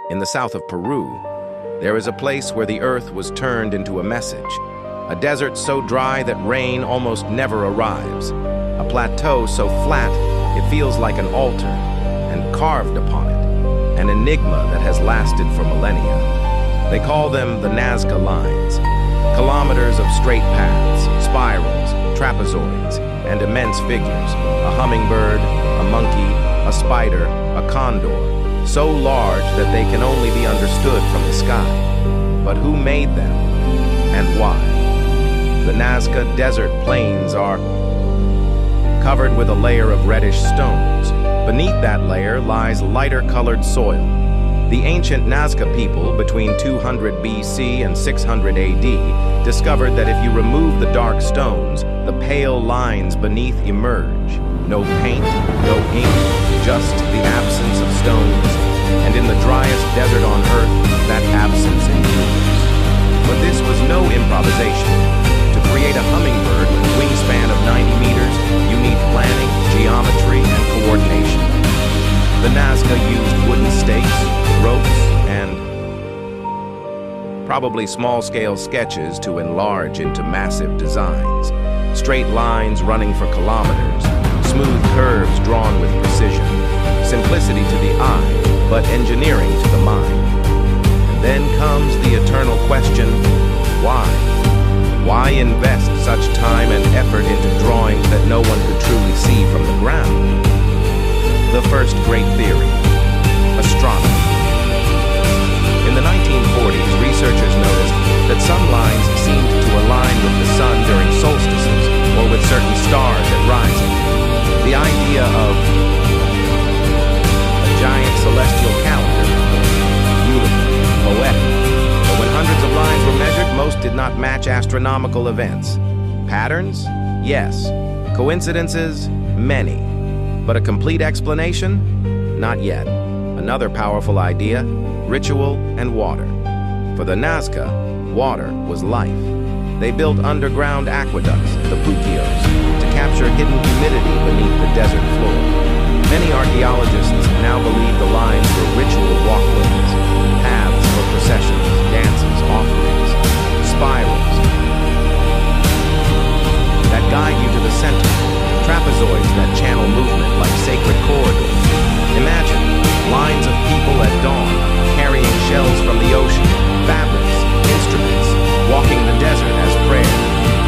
In the south of Peru, there is a place where the earth was turned into a message. A desert so dry that rain almost never arrives. A plateau so flat it feels like an altar, and carved upon it, an enigma that has lasted for millennia. They call them the Nazca lines. Kilometers of straight paths, spirals, trapezoids, and immense figures. A hummingbird, a monkey, a spider, a condor, so large that they can only be understood from the sky. But who made them, and why? The Nazca desert plains are covered with a layer of reddish stones. Beneath that layer lies lighter-colored soil. The ancient Nazca people between 200 BC and 600 AD discovered that if you remove the dark stones, the pale lines beneath emerge. No paint, no ink, just the absence of stones. And in the driest desert on Earth, that absence endures. But this was no improvisation. To create a hummingbird with a wingspan of 90 meters, you need planning, geometry, and coordination. The Nazca used wooden stakes, ropes, and probably small-scale sketches to enlarge into massive designs. Straight lines running for kilometers, smooth curves drawn with precision. Simplicity to the eye, but engineering to the mind. And then comes the eternal question, why? Why invest such time and effort into drawings that no one could truly see from the ground? The first great theory, astronomy. In the 1940s, researchers noticed that some lines seemed to align with the sun during solstices or with certain stars at rising. The idea of a giant celestial calendar, beautiful, poetic. But when hundreds of lines were measured, most did not match astronomical events. Patterns? Yes. Coincidences? Many. But a complete explanation? Not yet. Another powerful idea, ritual and water. For the Nazca, water was life. They built underground aqueducts, the puquios, to capture hidden humidity beneath the desert floor. Many archaeologists now believe the lines were ritual walkways, paths for processions, dances, offerings, spirals that guide you to the center, trapezoids that channel movement like sacred corridors. Imagine lines of people at dawn, carrying shells from the ocean, fabrics, instruments, walking the desert as prayer.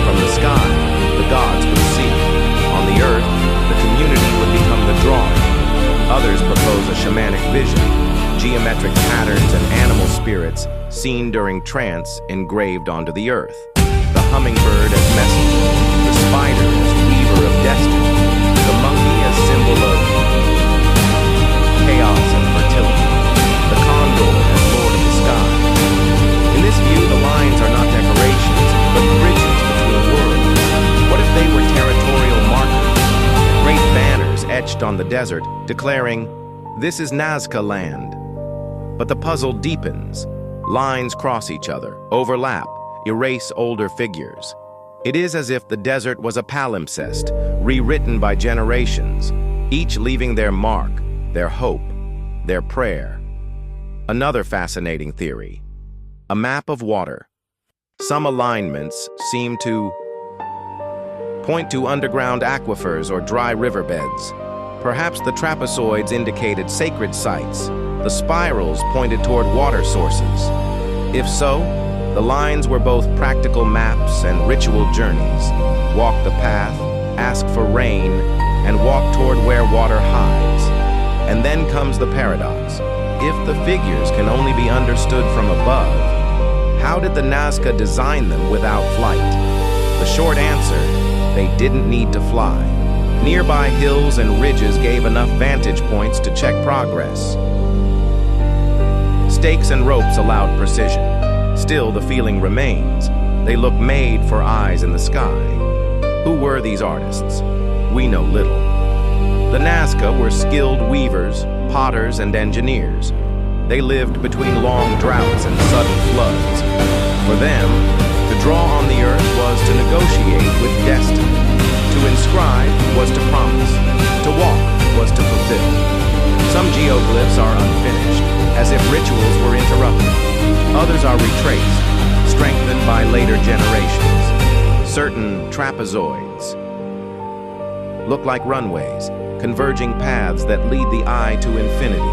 From the sky, the gods would see. On the earth, the community would become the drawing. Others propose a shamanic vision, geometric patterns and animal spirits seen during trance engraved onto the earth. The hummingbird as messenger, the spider as weaver of destiny, the monkey as symbol of chaos and fertility, the condor as lord of the sky. In this view, the lines are not decorations, but bridges between worlds. What if they were territorial markers? Great banners etched on the desert, declaring, "This is Nazca land." But the puzzle deepens. Lines cross each other, overlap, erase older figures. It is as if the desert was a palimpsest, rewritten by generations, each leaving their mark, their hope, their prayer. Another fascinating theory, a map of water. Some alignments seem to point to underground aquifers or dry riverbeds. Perhaps the trapezoids indicated sacred sites. The spirals pointed toward water sources. If so, the lines were both practical maps and ritual journeys. Walk the path, ask for rain, and walk toward where water hides. And then comes the paradox. If the figures can only be understood from above, how did the Nazca design them without flight? The short answer, they didn't need to fly. Nearby hills and ridges gave enough vantage points to check progress. Stakes and ropes allowed precision. Still, the feeling remains. They look made for eyes in the sky. Who were these artists? We know little. The Nazca were skilled weavers, potters, and engineers. They lived between long droughts and sudden floods. For them, to draw on the earth was to negotiate with destiny. To inscribe was to promise. To walk was to fulfill. Some geoglyphs are unfinished, as if if rituals were interrupted. Others are retraced, strengthened by later generations. Certain trapezoids look like runways, converging paths that lead the eye to infinity.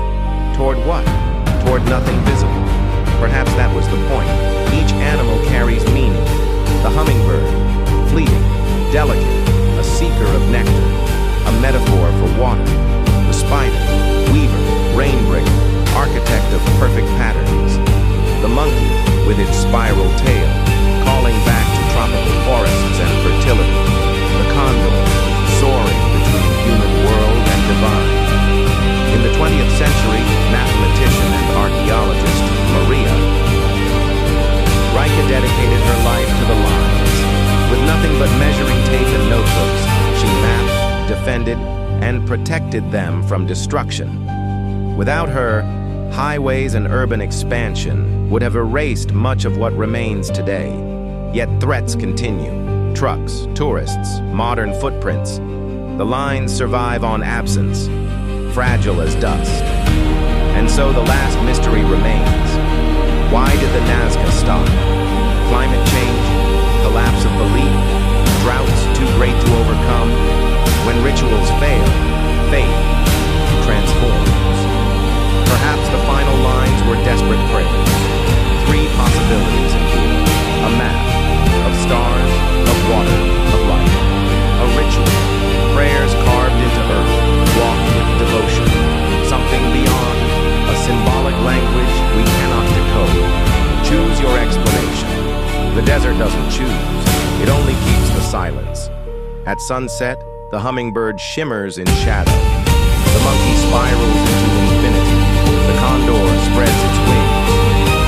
Toward what? Toward nothing visible. Perhaps that was the point. Each animal carries meaning. The hummingbird, fleeting, delicate, a seeker of nectar, a metaphor for water. The spider, weaver, rainbringer, architect of perfect patterns. The monkey, with its spiral tail, calling back to tropical forests and fertility. The condor, soaring between human world and divine. In the 20th century, mathematician and archaeologist Maria Rika dedicated her life to the lines. With nothing but measuring tape and notebooks, she mapped, defended, and protected them from destruction. Without her, highways and urban expansion would have erased much of what remains today. Yet threats continue. Trucks, tourists, modern footprints. The lines survive on absence, fragile as dust. And so the last mystery remains. Why did the Nazca stop? Climate change? Collapse of belief? Droughts too great to overcome? When rituals fail, faith transforms. Perhaps the final lines were desperate prayers. Three possibilities include a map of stars, of water, of light. A ritual, prayers carved into earth, walked with devotion. Something beyond, a symbolic language we cannot decode. Choose your explanation. The desert doesn't choose, it only keeps the silence. At sunset, the hummingbird shimmers in shadow. The monkey spirals into infinity. The condor spreads its wings.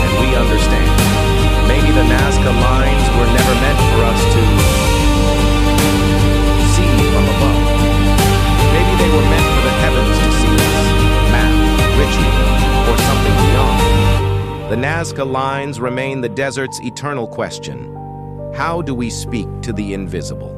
And we understand. Maybe the Nazca lines were never meant for us to see from above. Maybe they were meant for the heavens to see us. Math, ritual, or something beyond. The Nazca lines remain the desert's eternal question. How do we speak to the invisible?